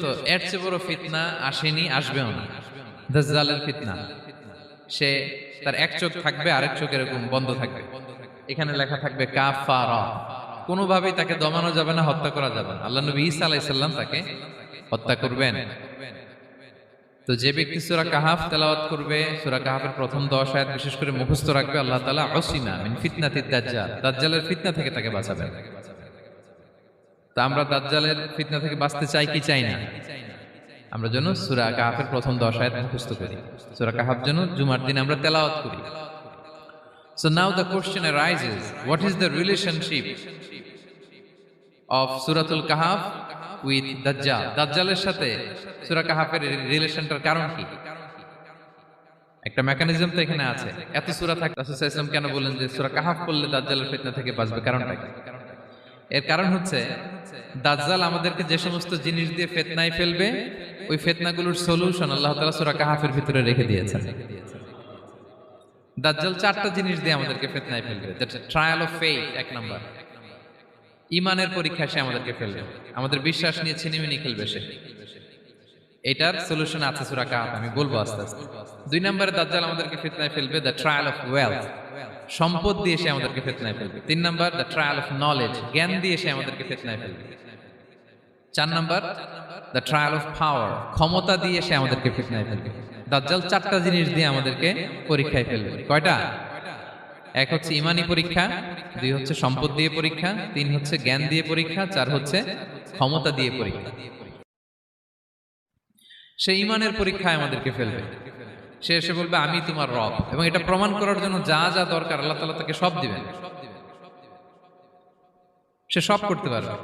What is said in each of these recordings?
পর্যন্ত এর চেয়ে বড় ফিতনা আসেনি, আসবেও না। দাজ্জালের ফিতনা। সে তার এক চোখ থাকবে, আরেক চোখ এরকম বন্ধ থাকবে, এখানে লেখা থাকবে কাফারা। কোনোভাবেই তাকে দমানো যাবে না, হত্যা করা যাবে না। আল্লাহ নবী ঈসা আলাইহিস সালাম তাকে হত্যা করবেন। তো যে ব্যক্তি সূরা কাহাফ তেলাওয়াত করবে, সূরা কাহাফের প্রথম 10 আয়াত বিশেষ করে মুখস্থ রাখবে, আল্লাহ তাআলা উসিমা মিন ফিতনাতিদ দাজ্জাল, দাজ্জালের ফিতনা থেকে তাকে বাঁচাবেন। তা আমরা দাজ্জালের ফিতনা থেকে বাঁচতে চাই কি চাই না? আমরা যেন সূরা কাহাফের প্রথম 10 আয়াত মুখস্থ করি, সূরা কাহাফ যেন জুমার দিন আমরা তেলাওয়াত করি। So now the question arises, what is the relationship of Suratul Kahf with Dajjal? দাজ্জালের সাথে সূরা কাহাফের রিলেশনটার কারণ কি? একটা মেকানিজম তো এখানে আছে। এত সূরা থাকতে রাসূল সাল্লাল্লাহু আলাইহি ওয়াসাল্লাম কেন বললেন যে সূরা কাহাফ পড়লে দাজ্জালের ফিতনা থেকে বাঁচবে? কারণটা কি? এর কারণ হচ্ছে দাজ্জাল আমাদেরকে যে সমস্ত জিনিস দিয়ে ফিতনায় ফেলবে, ওই ফিতনাগুলোর সলিউশন আল্লাহ তাআলা সূরা কাহাফের ভিতরে রেখে দিয়েছেন। দাজ্জাল 4টা জিনিস দিয়ে আমাদেরকে ফিতনায় ফেলবে। দ্যাটস ট্রায়াল অফ ফেথ, এক নাম্বার। ঈমানের পরীক্ষা সে আমাদেরকে ফেলবে, আমাদের বিশ্বাস নিয়ে ছিনিমিনি খেলবে সে। এটার সলিউশন আছে সূরা কাহাফ, আমি বলবো আস্তে আস্তে। 2 নম্বরে দাজ্জাল আমাদেরকে ফিতনায় ফেলবে, দ্য ট্রায়াল অফ ওয়েলথ, সম্পদ দিয়ে সে আমাদেরকে ফিতনায় ফেলবে। 3 number, the trial of knowledge, জ্ঞান দিয়ে সে আমাদেরকে ফিতনায় ফেলবে। 4 number, the trial of power, ক্ষমতা দিয়ে সে আমাদেরকে ফিতনায় ফেলবে। দাজ্জাল 4টা জিনিস দিয়ে আমাদেরকে পরীক্ষায় ফেলবে। কয়টা? 1 হচ্ছে ঈমানি পরীক্ষা, 2 হচ্ছে সম্পদ দিয়ে পরীক্ষা, 3 হচ্ছে জ্ঞান দিয়ে পরীক্ষা, 4 হচ্ছে ক্ষমতা দিয়ে পরীক্ষা। সে ঈমানের পরীক্ষায় আমাদেরকে ফেলবে। সে এসে বলবে আমি তোমার রব, এবং এটা প্রমাণ করার জন্য যা যা দরকার আল্লাহ তাআলা তাকে সব দিবেন। সে সব করতে পারবে।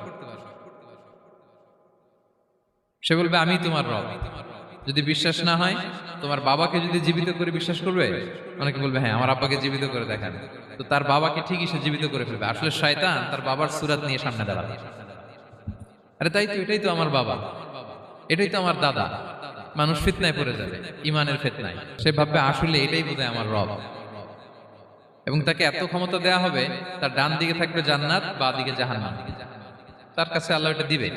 সে বলবে আমি তোমার রব। যদি বিশ্বাস না হয়, তোমার বাবাকে যদি জীবিত করে বিশ্বাস করবে? অনেকে বলবে হ্যাঁ আমার আব্বাকে জীবিত করে দেখান। তো তার বাবাকে ঠিকই সে জীবিত করে ফেলবে। আসলে শয়তান তার বাবার সুরাত নিয়ে সামনে দাঁড়াবে। আরে তাই তো, এটাই তো আমার বাবা, এটাই তো আমার দাদা। মানুষ ফিতনায় পড়ে যাবে, ঈমানের ফিতনায়। সে ভাববে আসলে এটাই বোধহয় আমার রব, এবং তাকে এত ক্ষমতা দেয়া হবে, তার ডান দিকে থাকবে জান্নাত, বাঁ দিকে জাহান্নাম। তার কাছে আল্লাহ এটা দিবে।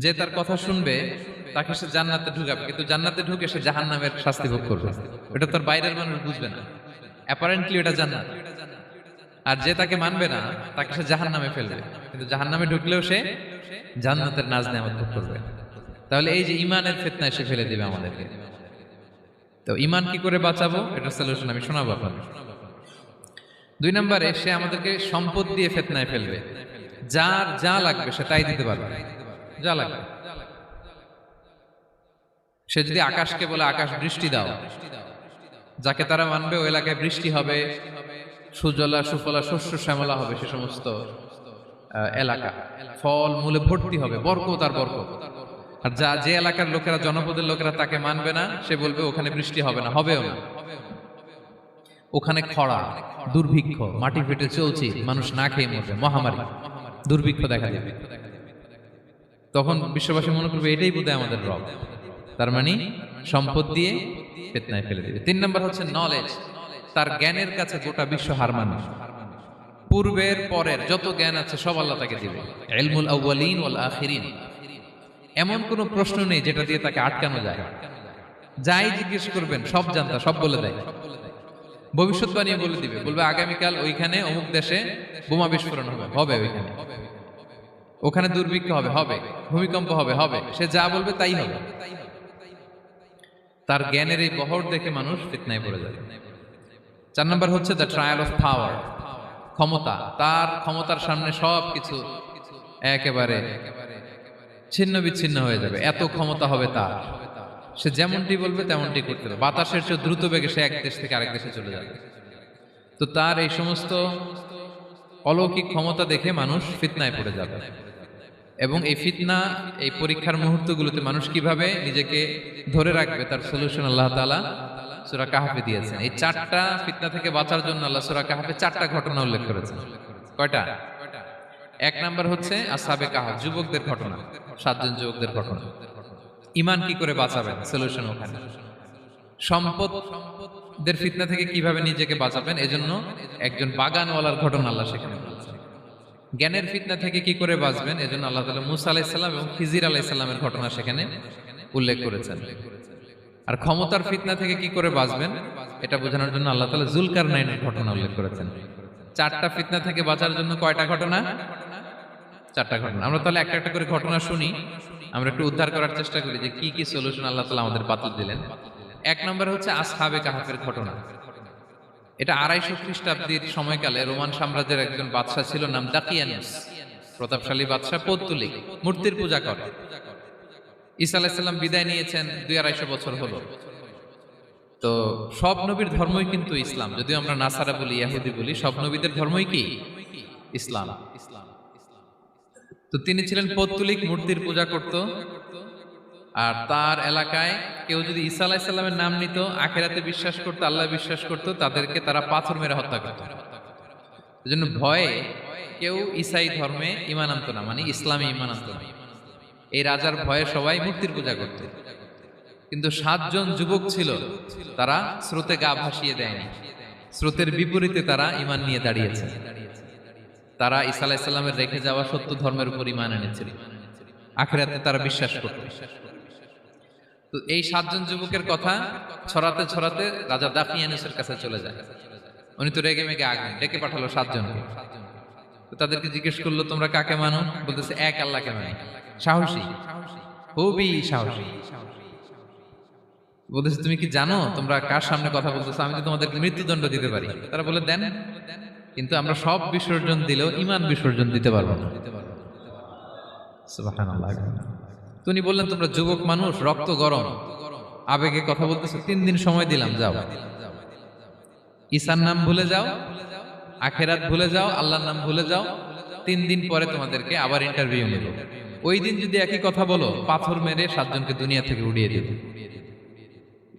যে তার কথা শুনবে তাকে সে জান্নাতে ঢুকাবে, কিন্তু জান্নাতে ঢুকে সে জাহান্নামের শাস্তি ভোগ করবে। এটা তার বাইরের মানুষ বুঝবে না, অ্যাপারেন্টলি এটা জান্নাত। আর যে তাকে মানবে না তাকে সে জাহান্নামে ফেলবে, কিন্তু জাহান্নামে ঢুকলেও সে জান্নাতের নাজ নেয়ামত ভোগ করবে। তাহলে এই যে ঈমানের ফিতনায় সে ফেলে দিবে আমাদেরকে। তো ঈমান কি করে বাঁচাবো, এটার সলিউশন আমি শোনাবো আপনাদের। 2 নম্বরে সে আমাদেরকে সম্পদ দিয়ে ফিতনায় ফেলবে। যার যা লাগবে সে তাই দিতে পারবে, যা লাগবে। সে যদি আকাশকে বলে আকাশ বৃষ্টি দাও, যাকে তারা মানবে ওই এলাকায় বৃষ্টি হবে, সুজলা সুফলা শস্য শ্যামলা হবে সে সমস্ত এলাকা, ফল মূলে ভর্তি হবে, বরকত আর বরকত। আর যে এলাকার লোকেরা, জনপদের লোকেরা তাকে মানবে না, সে বলবে ওখানে বৃষ্টি হবে না, হবেও না। ওখানে খরা, দুর্ভিক্ষ, মাটি ফেটে চলছে, মানুষ না খেয়ে মরবে, মহামারী, দুর্ভিক্ষ দেখা দেবে। তখন বিশ্ববাসী মনে করবে এটাই বোধহয় আমাদের রব। তার মানে সম্পদ দিয়ে ফিতনায় ফেলে দিবে। 3 নম্বর হচ্ছে নলেজ, তার জ্ঞানের কাছে গোটা বিশ্ব হার মানবে। পূর্বের পরের যত জ্ঞান আছে সব আল্লাহ তাকে দিবে। ইলমুল আউয়ালিন ওয়াল আখিরিন, এমন কোন প্রশ্ন নেই যেটা দিয়ে তাকে আটকানো যায়। যাই জিজ্ঞেস করবেন সব জানতা, সব বলে দেয়। ভবিষ্যৎবাণী বলে দিবে, বলবে আগামীকাল ওইখানে অমুক দেশে বোমা বিস্ফোরণ হবে, হবে ওইখানে, ওখানে দুর্ভিক্ষ হবে, হবে, ভূমিকম্প হবে, হবে। সে যা বলবে তাই হবে। তার জ্ঞানের এই বহর দেখে মানুষ ফিতনায় পড়ে যাবে। 4 নম্বর হচ্ছে দ্য ট্রায়াল অফ পাওয়ার, ক্ষমতা। তার ক্ষমতার সামনে সবকিছু একেবারে ছিন্ন বিচ্ছিন্ন হয়ে যাবে, এত ক্ষমতা হবে তার। সে যেমনটি বলবে তেমনটি করতে হবে। বাতাসের চেয়ে দ্রুত বেগে সে এক দেশ থেকে আরেক দেশে চলে যাবে। তো তার এই সমস্ত অলৌকিক ক্ষমতা দেখে মানুষ ফিতনায় পড়ে যাবে। এবং এই ফিতনা, এই পরীক্ষার মুহূর্তগুলোতে মানুষ কিভাবে নিজেকে ধরে রাখবে তার সলিউশন আল্লাহ তাআলা সূরা কাহফে দিয়েছেন। এই 4টা ফিতনা থেকে বাঁচার জন্য আল্লাহ সূরা কাহফে 4টা ঘটনা উল্লেখ করেছেন। কয়টা? 1 নাম্বার হচ্ছে আসহাবে কাহফ, যুবকদের ঘটনা, 7 জন যুবকদের ঘটনা। ঈমান কি করে বাঁচাবেন, সলিউশন ওখানে। সম্পদের ফিতনা থেকে কিভাবে নিজেকে বাঁচাবেন, এজন্য একজন বাগানওয়ালার ঘটনা আল্লাহ সেখানে বলেছেন। জ্ঞানের ফিতনা থেকে কি করে বাঁচবেন, এজন্য আল্লাহ তাআলা মুসা আলাইহিস সালাম এবং খিজির আলাইহিস সালামের ঘটনা সেখানে উল্লেখ করেছেন। আর ক্ষমতার ফিতনা থেকে কি করে বাঁচবেন এটা বোঝানোর জন্য আল্লাহ তাআলা যুলকারনাইনের ঘটনা উল্লেখ করেছেন। চারটা ফিতনা থেকে বাঁচার জন্য কয়টা ঘটনা? চারটা ঘটনা। আমরা তাহলে একটা একটা করে ঘটনা শুনি, আমরা একটু উদ্ধার করার চেষ্টা করি যে কি কি সলিউশন আল্লাহ তাআলা আমাদের বাতলে দিলেন। এক নম্বর হচ্ছে আসহাবে কাহাফের ঘটনা। এটা 250 খ্রিস্টাব্দের সময়কালে রোমান সাম্রাজ্যের একজন বাদশা ছিল, নাম দাকিয়ানুস। প্রতাপশালী বাদশা, পৌত্তলিক, মূর্তির পূজা করে। ঈসা আলাইহিস সালাম বিদায় নিয়েছেন 250 বছর হলো। তো সব নবীর ধর্মই কিন্তু ইসলাম, যদিও আমরা নাসারা বলি, ইহুদি বলি, সব নবীদের ধর্মই কি ইসলাম। তো তিনি ছিলেন পৌত্তলিক, মূর্তির পূজা করত। আর তার এলাকায় কেউ যদি ঈসা আলাইহিস সালামের নাম নিত, আখিরাতে বিশ্বাস করত, আল্লাহ বিশ্বাস করত, তাদেরকে তারা পাথর মেরে হত্যা করত। এজন্য ভয়ে কেউ ঈসাই ধর্মে ঈমান আনতো না, মানে ইসলামে ঈমান আনতো না। এই রাজার ভয়ে সবাই মূর্তির পূজা করত। কিন্তু 7 জন যুবক ছিল, তারা স্রোতে গা ভাসিয়ে দেয়নি, স্রোতের বিপরীতে তারা ঈমান নিয়ে দাঁড়িয়েছে। তারা ঈসা আলাইহিস সালামের রেখে যাওয়া সত্য ধর্মের উপর ঈমান এনেছিল, আখিরাতে তারা বিশ্বাস করত। তো এই 7 জন যুবকের কথা ছড়াতে ছড়াতে রাজা দাকিয়ানুসের কাছে চলে যায়। উনি তো রেগে মেগে আগুন, ডেকে পাঠালো 7 জনকে। তো তাদেরকে জিজ্ঞেস করলো, তোমরা কাকে মানো? বলতেছে এক আল্লাহকে মানি। সাহসী, খুবই সাহসী। বলতেছে তুমি কি জানো তোমরা কার সামনে কথা বলতেছো? আমি তো তোমাদেরকে মৃত্যুদণ্ড দিতে পারি। তারা বলে দেন, কিন্তু আমরা সব বিসর্জন দিলেও ঈমান বিসর্জন দিতে পারবো না। সুবহানাল্লাহ। তিনি বললেন, তোমরা যুবক মানুষ, রক্ত গরম, আবেগে কথা বলতেছো, 3 দিন সময় দিলাম, যাও, ঈসার নাম ভুলে যাও, আখিরাত ভুলে যাও, আল্লাহর নাম ভুলে যাও। 3 দিন পরে তোমাদেরকে আবার ইন্টারভিউ নেব। ওই দিন যদি একই কথা বলো, পাথর মেরে 7 জনকে দুনিয়া থেকে উড়িয়ে দেব।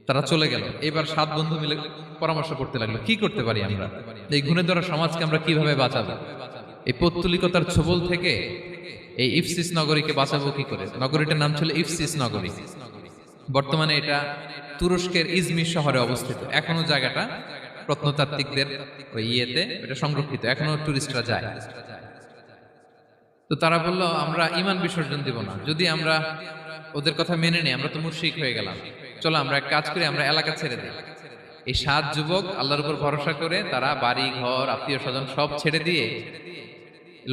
তারা চলে গেল। এবার 7 বন্ধু মিলে পরামর্শ করতে লাগলো, কি করতে পারি আমরা, এই গুণে ধরা সমাজকে আমরা কিভাবে বাঁচাবো, এই পৌত্তলিকতার ছোবল থেকে এই ইফসিস নগরীকে বাঁচাবো কি করে। নগরীটার নাম ছিল ইফসিস নগরী। বর্তমানে এটা তুরস্কের ইজমির শহরে অবস্থিত। এখনো জায়গাটা প্রত্নতাত্ত্বিকদের ওই ইয়েতে এটা সংরক্ষিত, এখনো টুরিস্টরা যায়। তো তারা বলল, আমরা ঈমান বিসর্জন দিব না, যদি আমরা ওদের কথা মেনে নেই আমরা তো মুশরিক হয়ে গেলাম, চলো আমরা এক কাজ করি, আমরা এলাকা ছেড়ে দিই। এই 7 যুবক আল্লাহর উপর ভরসা করে তারা বাড়ি ঘর আত্মীয় স্বজন সব ছেড়ে দিয়ে,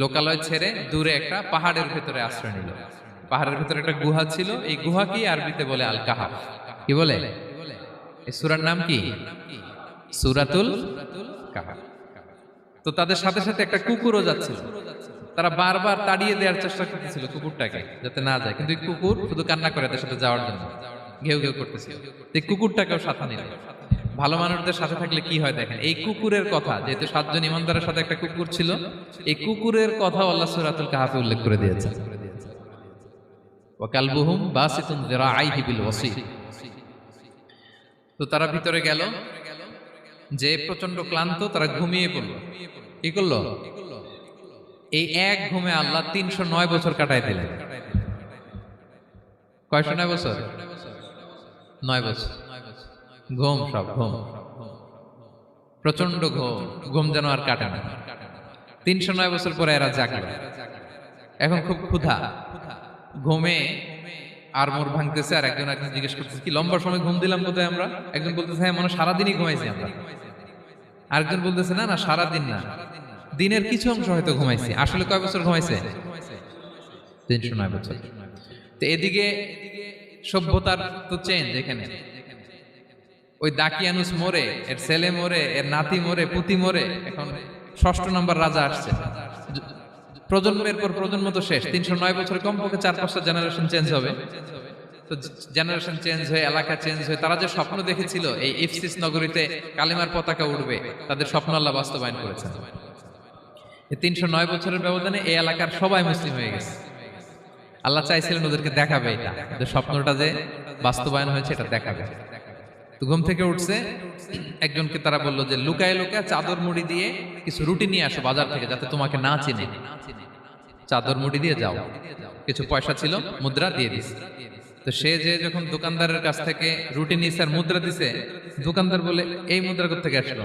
লোকালয় ছেড়ে দূরে একটা পাহাড়ের ভেতরে আশ্রয় নিল। পাহাড়ের ভেতরে একটা গুহা ছিল, এই গুহা কি আরবিতে বলে আল কাহাফ। কি বলে? এই সূরার নাম কি? সূরাতুল কাহাফ। তো তাদের সাথে সাথে একটা কুকুরও যাচ্ছিল। তারা বারবার তাড়িয়ে দেওয়ার চেষ্টা করতেছিল কুকুরটাকে, যাতে না যায়, কিন্তু এই কুকুর শুধু কান্না করে তাদের সাথে যাওয়ার জন্য, ঘেউ ঘেউ করতেছিল। এই কুকুরটাকেও সাথে নিল। ভালো মানুষদের সাথে থাকলে কি হয় দেখেন, এই কুকুরের কথা, যেহেতু 7 জন ইমানদারের সাথে একটা কুকুর ছিল, এই কুকুরের কথা আল্লাহ সূরাতুল কাহাফে উল্লেখ করে দিয়েছেন। ওয়া কালবুহুম বাসিতুন যিরাআইহি বিল ওয়াসি। তো তারা ভিতরে গেল, যে প্রচন্ড ক্লান্ত, তারা ঘুমিয়ে পড়ল। কি করলো? এই এক ঘুমে আল্লাহ 309 বছর কাটায় দিলেন। কয়শো 9 বছর? 9 বছর ঘুম, সব ঘুম, প্রচন্ড ঘুম, ঘুম যেন আর কাটে না। 309 বছর পরে এরা জাগলো। এখন খুব ক্ষুধা, ঘুমে আর মোর ভাঙতেছে। আর একজন জিজ্ঞেস করতেছে, কি লম্বা সময় ঘুম দিলাম কোথায় আমরা? একজন বলতেছে, হ্যাঁ মনে সারাদিনই ঘুমাইছি আমরা। আরেকজন বলতেছে, না না সারাদিন না, দিনের কিছু অংশ হয়তো ঘুমাইছি। আসলে কয় বছর ঘুমাইছে? 309 বছর। তো এদিকে সভ্যতার তো চেঞ্জ। এখানে ওই দাকিয়ানুস মরে, এর ছেলে মরে, এর নাতি মরে, পুতি মরে, এখন 6ষ্ঠ নম্বর রাজা আসছে। প্রজন্মের পর প্রজন্ম তো শেষ। 309 বছরে কমপক্ষে 4-5টা জেনারেশন চেঞ্জ হবে। তো জেনারেশন চেঞ্জ হয়ে, এলাকা চেঞ্জ হয়ে, তারা যে স্বপ্ন দেখেছিল এই ইফসিস নগরীতে কালিমার পতাকা উঠবে, তাদের স্বপ্ন আল্লাহ বাস্তবায়ন করেছেন। 309 বছরের ব্যবধানে এই এলাকার সবাই মুসলিম হয়ে গেছে। আল্লাহ চাইছিলেন ওদেরকে দেখাবে এটা, ওদের স্বপ্নটা যে বাস্তবায়ন হয়েছে এটা দেখাবে। তো ঘুম থেকে উঠছে, একজনকে তারা বললো যে লুকায় লুকায় চাদর মুড়ি দিয়ে কিছু রুটি নিয়ে আসো বাজার থেকে, যাতে তোমাকে না চিনে। চাদর মুড়ি দিয়ে যাও। কিছু পয়সা ছিল, মুদ্রা দিয়ে দিস। তো সে যে যখন দোকানদারের কাছ থেকে রুটি নিয়েছে আর মুদ্রা দিছে, দোকানদার বলে, এই মুদ্রা কোথা থেকে আসলো?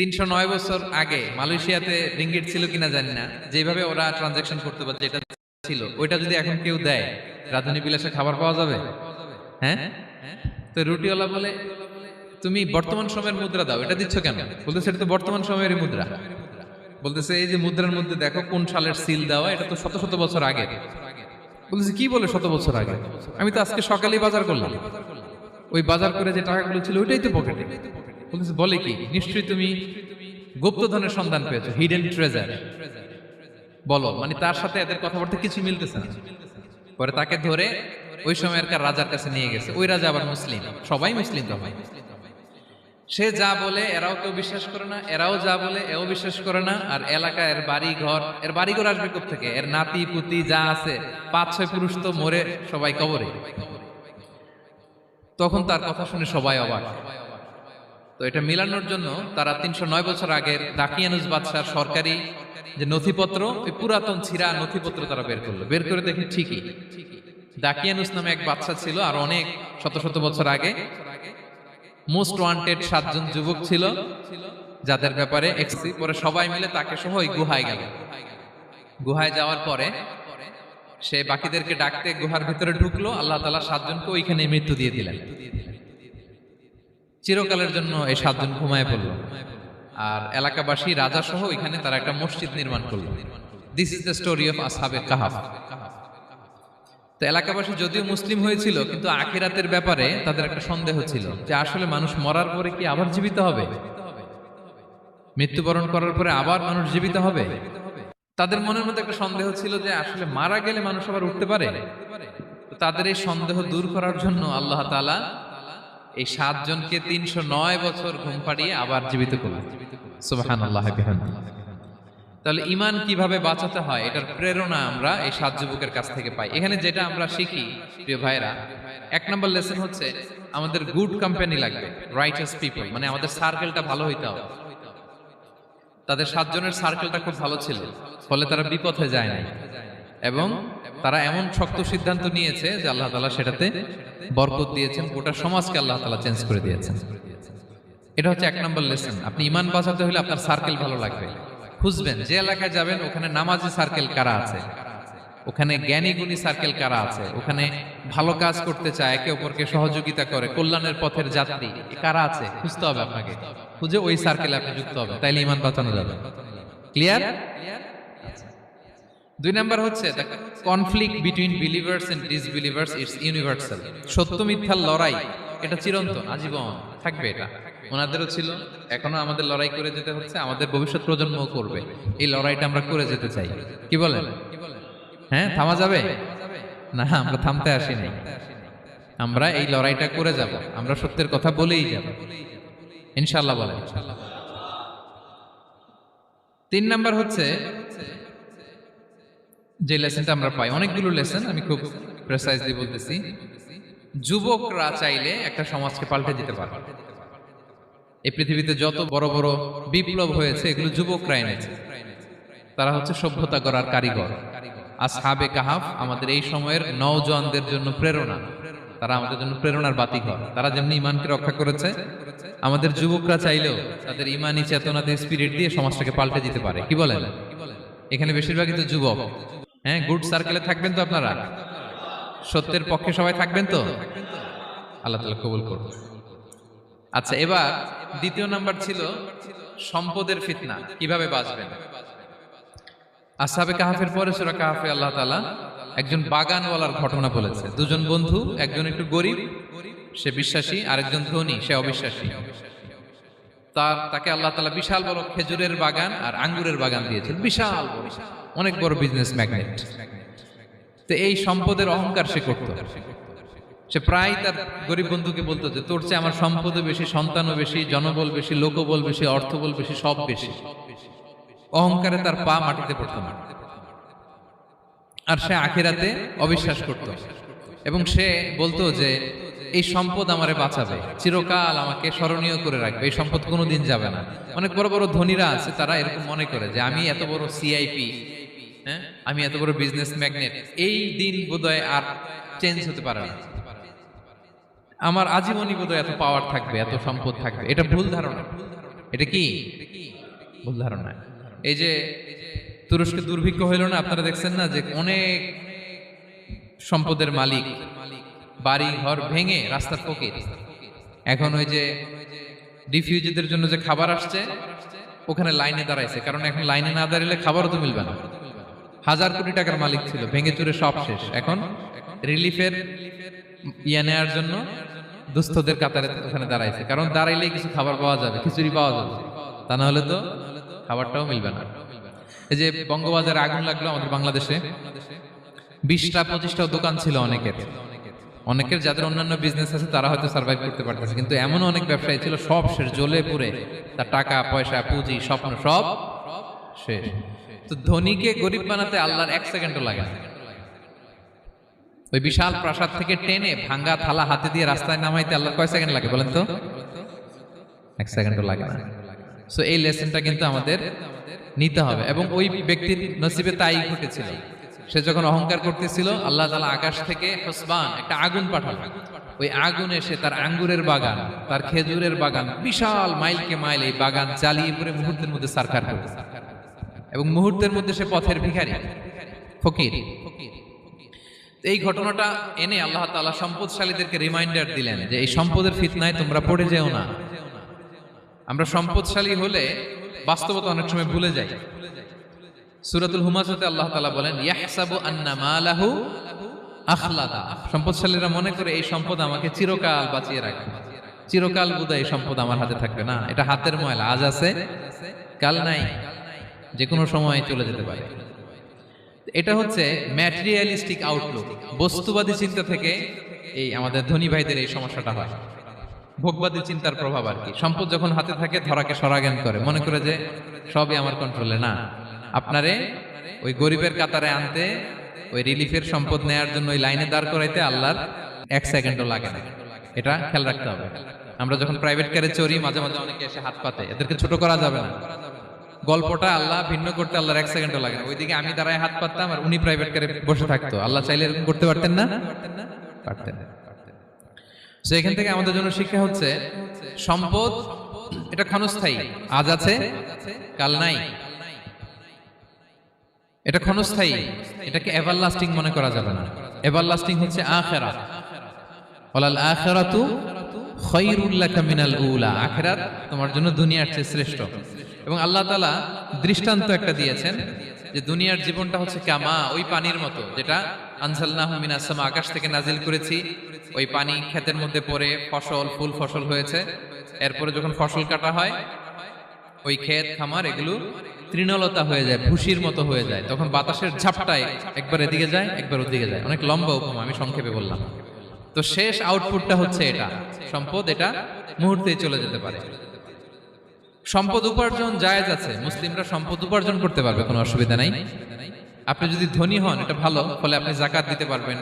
309 বছর আগে মালয়েশিয়াতে রিঙ্গিট ছিল কিনা জানি না, যেভাবে ওরা ট্রানজাকশন করতে পারছে যেটা ছিল, ওইটা যদি এখন কেউ দেয় রাধুনী বিলাসে খাবার পাওয়া যাবে? হ্যাঁ, তো রুটিওয়ালা বলে তুমি বর্তমান সময়ের মুদ্রা দাও, এটা দিচ্ছ কেন? বলতেছে এটা তো বর্তমান সময়ের মুদ্রা। বলতেছে এই যে মুদ্রার মধ্যে দেখো কোন সালের সিল দেওয়া, এটা তো শত শত বছর আগে। বলতেছে কি বলে শত বছর আগে? আমি তো আজকে সকালেই বাজার করলাম, ওই বাজার করে যে টাকাগুলো ছিল ওইটাই তো পকেটে। বলতেছে বলে কি, নিশ্চয়ই তুমি গুপ্তধনের সন্ধান পেয়েছো, হিডেন ট্রেজার। বলো, মানে তার সাথে এদের কথাবার্তা কিছু মিলতেছে না। পরে তাকে ধরে ওই সময়কার রাজার কাছে নিয়ে গেছে। ওই রাজা আবার মুসলিম, সবাই মুসলিম তো হয়। সে যা বলে এরাও কেউ বিশ্বাস করে না, এরাও যা বলে এও বিশ্বাস করে না। আর এলাকা এর বাড়ি ঘর আসবে কোত্থেকে? এর নাতি পুতি যা আছে 5-6 পুরুষ তো মরে সবাই কবরে। তখন তার কথা শুনে সবাই অবাক। তো এটা মিলানোর জন্য তারা 309 বছর আগের দাকিয়ানুস বাদশার সরকারি যে নথিপত্র, ওই পুরাতন ছিঁড়া নথিপত্র তারা বের করলো। বের করে দেখে ঠিকই দাকিয়ানুস নামে এক বাদশা ছিল, আর অনেক শত শত বছর আগে মোস্ট ওয়ান্টেড 7 জন যুবক ছিল, যাদের ব্যাপারে পরে সবাই মিলে তাকে সহ ওই গুহায় গেল। গুহায় যাওয়ার পরে সে বাকিদেরকে ডাকতে গুহার ভিতরে ঢুকলো। আল্লাহ তাআলা 7 জনকে ওইখানে মৃত্যু দিয়ে দিলেন। চিরকালের জন্য এই 7 জন ঘুমায় পড়লো। আর এলাকাবাসী রাজা সহ ওইখানে তারা একটা মসজিদ নির্মাণ করলো। This is the story of আসহাবে কাহাফ। তো এলাকাবাসী যদিও মুসলিম হয়েছিল, কিন্তু আখিরাতের ব্যাপারে তাদের একটা সন্দেহ ছিল যে আসলে মানুষ মরার পরে কি আবার জীবিত হবে? মৃত্যুবরণ করার পরে আবার মানুষ জীবিত হবে? তাদের মনের মধ্যে একটা সন্দেহ ছিল যে আসলে মারা গেলে মানুষ আবার উঠতে পারে। তো তাদের এই সন্দেহ দূর করার জন্য আল্লাহ তাআলা এই 7 জনকে 309 বছর ঘুম পাড়িয়ে আবার জীবিত করলেন। সুবহানাল্লাহ বিহামদিহি। তাহলে ঈমান কিভাবে বাঁচাতে হয় এটার প্রেরণা আমরা এই 7 যুবকের কাছ থেকে পাই। এখানে যেটা আমরা শিখি প্রিয় ভাইরা, 1 নম্বর লেসন হচ্ছে আমাদের গুড কোম্পানি লাগবে, রাইটাস পিপল, মানে আমাদের সার্কেলটা ভালো হইতে হবে। তাদের 7 জনের সার্কেলটা খুব ভালো ছিল, ফলে তারা বিপথে যায় না, এবং তারা এমন শক্ত সিদ্ধান্ত নিয়েছে যে আল্লাহ তাআলা সেটাতে বরকত দিয়েছেন, গোটা সমাজকে আল্লাহ তাআলা চেঞ্জ করে দিয়েছেন। এটা হচ্ছে 1 নম্বর লেসন। আপনি ঈমান বাঁচাতে হলে আপনার সার্কেল ভালো লাগবে। খুঁজবেন যে এলাকায় যাবেন ওখানে নামাজি সার্কেল কারা আছে, ওখানে জ্ঞানী গুণী সার্কেল কারা আছে, ওখানে ভালো কাজ করতে চায়, একে অপরকে সহযোগিতা করে, কল্যাণের পথের যাত্রী কারা আছে খুঁজতে হবে আপনাকে। খুঁজে ওই সার্কেলে আপনি যুক্ত হবে, তাইলে ঈমান বাঁচানো যাবে। ক্লিয়ার? 2 নাম্বার হচ্ছে conflict between believers and disbelievers it's universal. সত্য মিথ্যার লড়াই এটা চিরন্তন, আজীবন থাকবে। এটা ওনাদেরও ছিল, এখনো আমাদের লড়াই করে যেতে হচ্ছে, আমাদের ভবিষ্যৎ প্রজন্মও করবে। এই লড়াইটা আমরা করে যেতে চাই। কি বলেন? হ্যাঁ, থামা যাবে না? আমরা থামতে আসি নাই, আমরা এই লড়াইটা করে যাব, আমরা সত্যের কথা বলেই যাব ইনশাআল্লাহ। বলেন। 3 নাম্বার হচ্ছে যে লেসনটা আমরা পাই, অনেকগুলো লেসন, আমি খুব প্রেসাইজলি বলতেছি। যুবকরা চাইলে একটা সমাজকে পাল্টে দিতে পারে। এই পৃথিবীতে যত বড় বড় বিপ্লব হয়েছে এগুলো যুবকরা এনেছে। তারা হচ্ছে সভ্যতা গড়ার কারিগর। আসহাবে কাহাফ আমাদের এই সময়ের নওজওয়ানদের জন্য প্রেরণা, তারা আমাদের জন্য প্রেরণার বাতিঘর। তারা যেমনি ঈমানকে রক্ষা করেছে, আমাদের যুবকরা চাইলেও তাদের ঈমানি চেতনাতে স্পিরিট দিয়ে সমাজটাকে পাল্টে দিতে পারে। কি বলেন? এখানে বেশিরভাগই তো যুবক। হ্যাঁ, গুড সার্কেলে থাকবেন তো আপনারা? সত্যের পক্ষে সবাই থাকবেন তো? আল্লাহ তাআলা কবুল করুন। আচ্ছা, এবার 2 নাম্বার ছিল সম্পদের ফিতনা, কিভাবে বাঁচবেন। আসহাবে কাহাফের পরে সূরা কাহাফে আল্লাহ তাআলা একজন বাগানওয়ালার ঘটনা বলেছে। 2 জন বন্ধু, একজন একটু গরিব, সে বিশ্বাসী, আরেকজন ধনী, সে অবিশ্বাসী। তাকে আল্লাহ তাআলা বিশাল বড় খেজুরের বাগান আর আঙ্গুরের বাগান দিয়েছেন, বিশাল বড়, অনেক বড় বিজনেস ম্যাগনেট। তো এই সম্পদের অহংকার সে করত। সে প্রায় তার গরিব বন্ধুকে বলতো যে তোর চেয়ে আমার সম্পদও বেশি, সন্তানও বেশি, জনবল বেশি, লোকবল বেশি, অর্থবল বেশি, সব বেশি। অহংকারে তার পা মাটিতে পড়ত না। আর সে আখিরাতে অবিশ্বাস করত, এবং সে বলতো যে এই সম্পদ আমারে বাঁচাবে, চিরকাল আমাকে স্মরণীয় করে রাখবে, এই সম্পদ কোনোদিন যাবে না। অনেক বড় বড় ধনীরা আছে, তারা এরকম মনে করে যে আমি এত বড় সিআইপি, হ্যাঁ, আমি এত বড় বিজনেস ম্যাগনেট, এই দিন বোধহয় আর চেঞ্জ হতে পারে না, আমার আজীবনই বোধহয় এত পাওয়ার থাকবে, এত সম্পদ থাকবে। এটা ভুল ধারণা। এটা কি ভুল ধারণা। এই যে তুরস্কে দুর্ভিক্ষ হইল না, আপনারা দেখছেন না যে অনেক সম্পদের মালিক বাড়ি ঘর ভেঙে রাস্তার ফকির। এখন ওই যে রিফিউজিদের জন্য যে খাবার আসছে ওখানে লাইনে দাঁড়াইছে, কারণ এখন লাইনে না দাঁড়ালে খাবারও তো মিলবে না। 1000 কোটি টাকার মালিক ছিল, ভেঙে চুরে সব শেষ। এখন রিলিফের নেওয়ার জন্য দুস্থদের কাতারে ওখানে দাঁড়াইছে, কারণ দাঁড়াইলেই কিছু খাবার পাওয়া যাবে, খিচুড়ি পাওয়া যাবে, তা না হলে তো খাবারটাও মিলবে না। এই যে বঙ্গবাজারে আগুন লাগলো আমাদের বাংলাদেশে, 20টা-25টা দোকান ছিল অনেকের যাদের অন্যান্য বিজনেস আছে তারা হয়তো সার্ভাইভ করতে পারতেছে, কিন্তু এমন অনেক ব্যবসায়ী ছিল সব শেষ, জ্বলে পুড়ে তার টাকা পয়সা পুঁজি স্বপ্ন সব শেষ। তো ধনীকে গরিব বানাতে আল্লাহর 1 সেকেন্ডও লাগে না। ওই বিশাল প্রাসাদ থেকে টেনে ভাঙ্গা থালা হাতে দিয়ে রাস্তায় নামাইতে আল্লাহর কয় সেকেন্ড লাগে বলেন তো? 1 সেকেন্ডও লাগে না। সো এই লেসনটা কিন্তু আমাদের নিতে হবে। এবং ওই ব্যক্তির নসিবে তাই ঘটেছিল, সে যখন অহংকার করতেছিল আল্লাহ তাআলা আকাশ থেকে হুসবান একটা আগুন পাঠালো। ওই আগুন এসে তার আঙ্গুরের বাগান, তার খেজুরের বাগান, বিশাল মাইলকে মাইল এই বাগান জ্বালিয়ে পুরো মুহূর্তের মধ্যে সারখার করে, এবং মুহূর্তের মধ্যে সে পথের ভিখারি ফকির। এই ঘটনাটা এনে আল্লাহ তাআলা সম্পদশালীদেরকে রিমাইন্ডার দিলেন যে এই সম্পদের ফিতনায় তোমরা পড়ে যেও না। আমরা সম্পদশালী হলে বাস্তবতা অনেক সময় ভুলে যাই। সূরাতুল হুমাজাতে আল্লাহ তাআলা বলেন ইয়াহসাবু আন্না মালাহু আখলাদা, সম্পদশালীরা মনে করে এই সম্পদ আমাকে চিরকাল বাঁচিয়ে রাখবে, চিরকাল বোধহয় এই সম্পদ আমার হাতে থাকবে। না, এটা হাতের ময়লা, আজ আছে কাল নাই, যে কোনো সময় চলে যেতে পারে। এটা হচ্ছে ম্যাটেরিয়ালিস্টিক আউটলুক, বস্তুবাদী চিন্তা থেকে এই আমাদের ধনী ভাইদের এই সমস্যাটা হয়। ভোগবাদী চিন্তার প্রভাব আর কি। সম্পদ যখন হাতে থাকে ধরাকে সরাজ্ঞান করে, মনে করে যে সবই আমার কন্ট্রোলে। না, আপনারে ওই গরিবের কাতারে আনতে, ওই রিলিফের সম্পদ নেয়ার জন্য ওই লাইনে দাঁড় করাইতে আল্লাহর 1 সেকেন্ডও লাগে না। এটা খেয়াল রাখতে হবে। আমরা যখন প্রাইভেট কারে চড়ি মাঝে মাঝে অনেকে এসে হাত পাতে, এদেরকে ছোট করা যাবে না। গল্পটা আল্লাহ ভিন্ন করতে আল্লাহর 1 সেকেন্ডও লাগে না। ওইদিকে আমি দাঁড়ায় হাত পাততাম আর উনি প্রাইভেট কারে বসে থাকতো। আল্লাহ চাইলে এরকম করতে পারতেন না? পারতেন। সো এখান থেকে আমাদের জন্য শিক্ষা হচ্ছে সম্পদ এটা ক্ষণস্থায়ী, আজ আছে কাল নাই। এটা ক্ষণস্থায়ী, এটাকে এভারলাস্টিং মনে করা যাবে না। এভারলাস্টিং হচ্ছে আখিরাত। ওয়ালাল আখিরাতু খায়রুল লাকা মিনাল উলা, আখিরাত তোমার জন্য দুনিয়ার চেয়ে শ্রেষ্ঠ। এবং আল্লাহ তাআলা দৃষ্টান্ত একটা দিয়েছেন যে দুনিয়ার জীবনটা হচ্ছে কামা, ওই পানির মতো যেটা আনজালনাহু মিনাস সামা, আকাশ থেকে নাজিল করেছি। ওই পানি ক্ষেতের মধ্যে পড়ে ফসল ফুল ফসল হয়েছে, এরপরে যখন ফসল কাটা হয় ওই ক্ষেত খামার এগুলো তৃণলতা হয়ে যায়, ভুসির মতো হয়ে যায়। তখন বাতাসের ঝাপটায় একবার এদিকে যায় একবার ওদিকে যায়। অনেক লম্বা উপমা, আমি সংক্ষেপে বললাম। তো শেষ আউটপুটটা হচ্ছে এটা, সম্পদ এটা মুহূর্তেই চলে যেতে পারে। সম্পদ উপার্জন জায়েজ আছে, মুসলিমরা সম্পদ উপার্জন করতে পারবে, কোনো অসুবিধা নাই। আপনি যদি ধনী হন এটা ভালো, ফলে আপনি যাকাত দিতে পারবেন,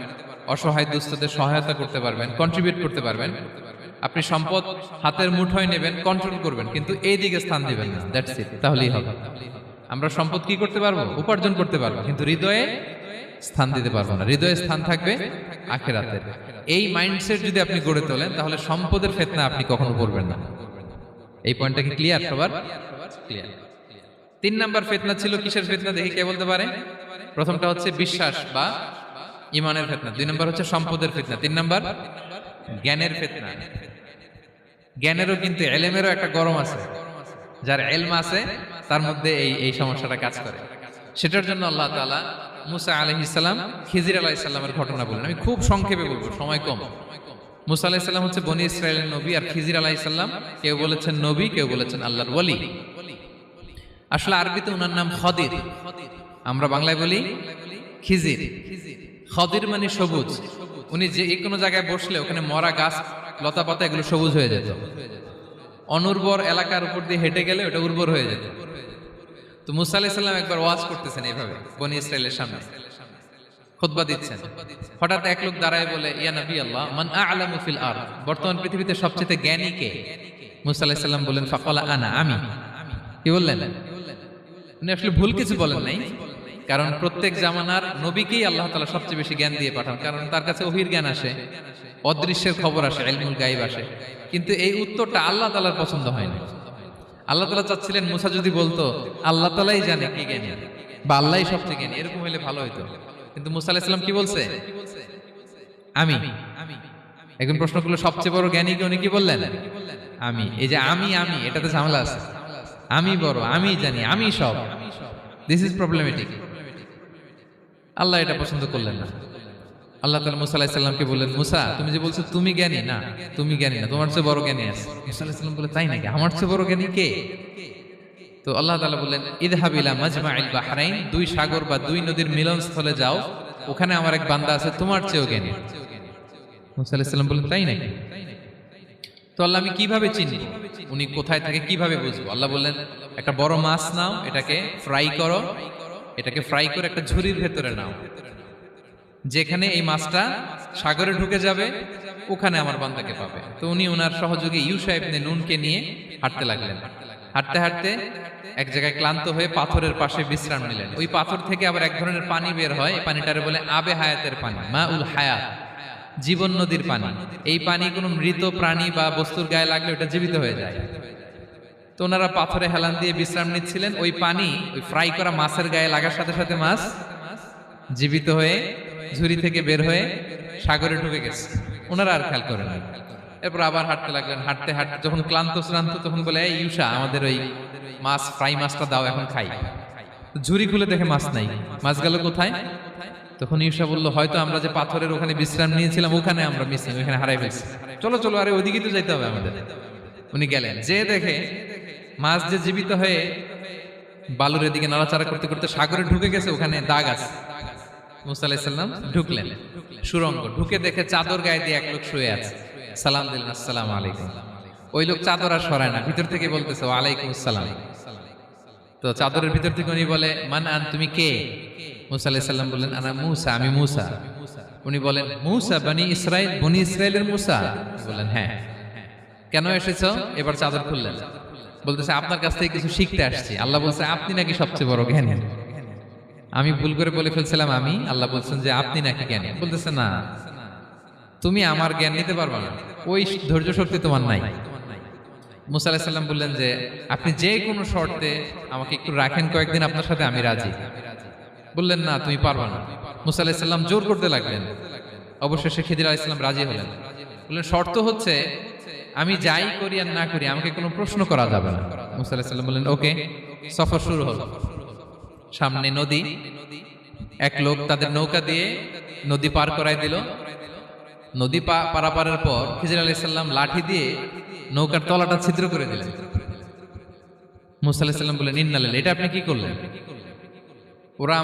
অসহায় দুস্থদের সহায়তা করতে পারবেন, কন্ট্রিবিউট করতে পারবেন। আপনি সম্পদ হাতের মুঠোয় নেবেন, কন্ট্রোল করবেন, কিন্তু এই দিকে স্থান দিবেন না। দ্যাটস ইট, তাহলেই হবে। আমরা সম্পদ কি করতে পারবো? উপার্জন করতে পারবো, কিন্তু হৃদয়ে স্থান দিতে পারবো না। হৃদয়ে স্থান থাকবে আখিরাতের। এই মাইন্ডসেট যদি আপনি গড়ে তোলেন তাহলে সম্পদের ফিতনা আপনি কখনো পড়বেন না। এই পয়েন্টটা কি ক্লিয়ার সবার? ক্লিয়ার। 3 নাম্বার ফিতনা ছিল কিসের ফিতনা দেখি কে বলতে পারে? প্রথমটা হচ্ছে বিশ্বাস বা ঈমানের ফিতনা, 2 নাম্বার হচ্ছে সম্পদের ফিতনা, 3 নাম্বার জ্ঞানের ফিতনা। জ্ঞানেরও কিন্তু ইলমেরও একটা গরম আছে, যার ইলম আছে তার মধ্যে এই সমস্যাটা কাজ করে। সেটার জন্য আল্লাহ তাআলা মুসা আলাইহিস সালাম খিজির আলাইহিস সালামের ঘটনা বলেন। আমি খুব সংক্ষেপে বলবো, সময় কম। মুসা আলাইহিস সালাম হচ্ছে বনি ইসরাইলের নবী, আর খিজির আলাইহিস সালাম কেউ বলেছেন নবী, কেউ বলেছেন আল্লাহর ওলি। আসলে আরবিতে ওনার নাম খদির, আমরা বাংলায় বলি খিজির। খদির মানে সবুজ। উনি যে কোনো জায়গায় বসলে ওখানে মরা গাছ লতা পাতা এগুলো সবুজ হয়ে যেত। অনুর্বর এলাকার উপর দিয়ে হেঁটে গেলে ওটা উর্বর হয়ে যেত। তো মুসা আলাইহিস সালাম একবার ওয়াজ করতেছেন এইভাবে বনি ইসরাইলের সামনে, খুতবা দিচ্ছেন। হঠাৎ এক লোক দাঁড়ায় বলে, ইয়া নবী আল্লাহ, মান আ'লামু ফিল আরদ, বর্তমান পৃথিবীতে সবচেয়ে জ্ঞানী কে? মুসা আলাইহিস সালাম বলেন, ফাকালা আনা, আমি। কি বললেন? উনি আসলে ভুল কিছু বলেন নাই, কারণ প্রত্যেক জামানার নবীকেই আল্লাহ তাআলা সবচেয়ে বেশি জ্ঞান দিয়ে পাঠান, কারণ তার কাছে ওহীর জ্ঞান আসে, অদৃশ্যের খবর আসে, ইলমুল গায়ব আসে। কিন্তু এই উত্তরটা আল্লাহ তাআলার পছন্দ হয় না। আল্লাহ তাআলা চাচ্ছিলেন মুসা যদি বলতো আল্লাহ তাআলাই জানে কে জ্ঞানী বা আল্লাহই সবচেয়ে জ্ঞানী, এরকম হলে ভালো হতো। কিন্তু মুসা আলাইহিস সালাম কি বলছে? আমি। এখন প্রশ্ন করলো সবচেয়ে বড় জ্ঞানী কে? উনি কি বললেন? আমি। এই যে আমি এটাতে ঝামেলা আছে। আমি বড়, আমি জানি, আমি সব, দিস ইজ প্রবলেমেটিক। আল্লাহ এটা পছন্দ করলেন না। আল্লাহ তাআলা মুসা আলাইহিস সালামকে বললেন, মুসা তুমি যে বলছো তুমি জ্ঞানী, না তুমি জ্ঞানী না, তোমার চেয়ে বড় জ্ঞানী আছে। মুসা আলাইহিস সালাম বলে তাই নাকি, আমার চেয়ে বড় জ্ঞানী কে? তো আল্লাহ তাআলা বললেন, ইযহাব ইলা মাজমাইল বাহরাইন, দুই সাগর বা দুই নদীর মিলনস্থলে যাও, ওখানে আমার এক বান্দা আছে তোমার চেয়েও জ্ঞানী। মুসা আলাইহিস সালাম বললেন তাই নাকি? তো আল্লাহ আমি কিভাবে চিনব, উনি কোথায় থাকে কিভাবে বুঝবো? আল্লাহ বললেন একটা বড় মাছ নাও, এটাকে ফ্রাই করো, এটাকে ফ্রাই করে একটা ঝুড়ির ভেতরে নাও, যেখানে এই মাছটা সাগরে ঢুকে যাবে ওখানে আমার বান্দাকে পাবে। তো উনি ওনার সহযোগী ইউশা ইবনে নুনকে নিয়ে হাঁটতে লাগলেন। হাঁটতে হাঁটতে এক জায়গায় ক্লান্ত হয়ে পাথরের পাশে বিশ্রাম নিলেন। ওই পাথর থেকে আবার এক ধরনের পানি বের হয়, এই পানিটারে বলে আবে হায়াতের পানি, মা উল হায়াত, জীবন নদীর পানি। এই পানি কোনো মৃত প্রাণী বা বস্তুর গায়ে লাগলে ওটা জীবিত হয়ে যায়। তো ওনারা পাথরে হেলান দিয়ে বিশ্রাম নিচ্ছিলেন, ওই পানি ওই ফ্রাই করা মাছের গায়ে লাগার সাথে সাথে মাছ জীবিত হয়ে ঝুড়ি থেকে বের হয়ে সাগরে ঢুকে গেছে। ওনারা আর খেয়াল করেন না। এরপর আবার হাঁটতে লাগলেন। হাঁটতে হাঁটতে যখন ক্লান্ত শ্রান্ত, তখন বলে এই ইউশা আমাদের ওই মাছ ফ্রাই মাছটা দাও, এখন খাই। ঝুড়ি খুলে দেখে মাছ নাই। মাছ গেল কোথায়? তখন ইউশা বলল হয়তো আমরা যে পাথরের ওখানে বিশ্রাম নিয়েছিলাম ওখানে আমরা মিসিং, ওখানে হারাই ফেলছি। চলো চলো, আরে ওইদিকে তো যাইতে হবে আমাদের। উনি গেলেন, যে দেখে মাছ যে জীবিত হয়ে বালুর এদিকে নাড়াচাড়া করতে করতে সাগরে ঢুকে গেছে, ওখানে দাগ আছে। মুসা আলাইহিস সালাম ঢুকলেন সুরঙ্গ, ঢুকে দেখে চাদর গায়ে দিয়ে এক লোক শুয়ে আছে। সালাম দিলেন, আসসালামু আলাইকুম। ওই লোক চাদর আর সরায় না, ভিতর থেকে বলতেছে ওয়ালাইকুম আসসালাম। তো চাদরের ভিতর থেকে উনি বলে মান আন, তুমি কে? মুসা আলাইহিস সালাম বললেন আনা মুসা, আমি মুসা। উনি বলেন মুসা বনি ইসরাইল, বনি ইসরাইলের মুসা? বললেন হ্যাঁ। কেন এসেছো? এবার চাদর খুললেন, বলতেছে আপনার কাছ থেকে কিছু শিখতে আসছি। আল্লাহ বলছে আপনি নাকি সবচেয়ে বড় জ্ঞানী। আমি ভুল করে বলে ফেলছিলাম আমি, আল্লাহ বলছেন যে আপনি নাকি জ্ঞানী। বলতেছে না, তুমি আমার জ্ঞান নিতে পারবে না, ওই ধৈর্য শক্তি তোমার নাই। মুসা আলাইহিস সালাম বললেন যে আপনি যে কোনো শর্তে আমাকে একটু রাখেন কয়েকদিন আপনার সাথে, আমি রাজি। বললেন না তুমি পারবে না। মুসা আলাইহিস সালাম জোর করতে লাগলেন। অবশেষে খিদির আলাইহিস সালাম রাজি হলেন। বললেন শর্ত হচ্ছে আমি যাই করি আর না করি আমাকে কোনো প্রশ্ন করা যাবে না। মুসা আলাইহিস সালাম বললেন ওকে। সফর শুরু হলো। সামনে নদী, এক লোক তাদের নৌকা দিয়ে নদী পার করায় দিল। নদী পারাপারের পর খিজির আলাইহিস সালাম লাঠি দিয়ে নৌকার তলাটা ছিদ্র করে দিলেন। মুসা আলাইহিস সালাম বললেন ইন্না লিল্লাহি, এটা আপনি কি করলেন? ওরা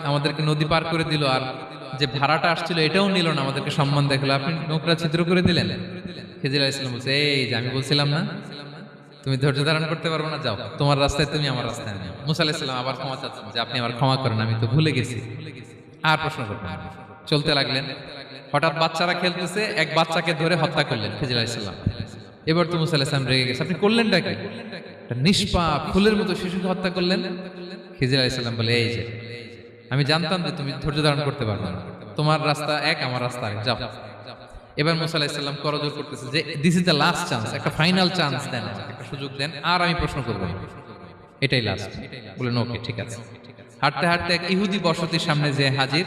আমাদেরকে নদী পার করে দিল, আর যে ভাড়াটা আসছিল এটাও নিল না, আমাদেরকে সম্মান দেখালো, আপনি নৌকা ছিদ্র করে দিলেন। খিজির আলাইহিস সালাম বলছে এই যে আমি বলছিলাম না তুমি ধৈর্য ধারণ করতে পারবে না, যাও তোমার রাস্তায় তুমি, আমার রাস্তায় আমি। মুসা আলাইহিস সালাম আবার ক্ষমা চাচ্ছেন যে আপনি আমার ক্ষমা করেন, আমি তো ভুলে গেছি, আর প্রশ্ন করবেন না। চলতে লাগলেন। হঠাৎ বাচ্চারা খেলতেছে, এক বাচ্চাকে ধরে হত্যা করলেন খিজির আলাইহিস সালাম। এবার তো মুসা আলাইহিস সালাম রেগে গেছে, আপনি করলেনটা কি? একটা নিষ্পাপ ফুলের মতো শিশুকে হত্যা করলেন। খিজির আলাইহিস সালাম বলে এই যে আমি জানতাম যে তুমি ধৈর্য ধারণ করতে পারবে না, তোমার রাস্তা এক, আমার রাস্তা এক, যাও। এবার মুসা আলাইহিস সালাম করজোর করতেছে যে this is the last chance, একটা ফাইনাল চান্স দেন, একটা সুযোগ দেন, আর আমি প্রশ্ন করব না, এটাই লাস্ট। বলেন ওকে ঠিক আছে। হাঁটতে হাঁটতে এক ইহুদি বসতির সামনে যে হাজির,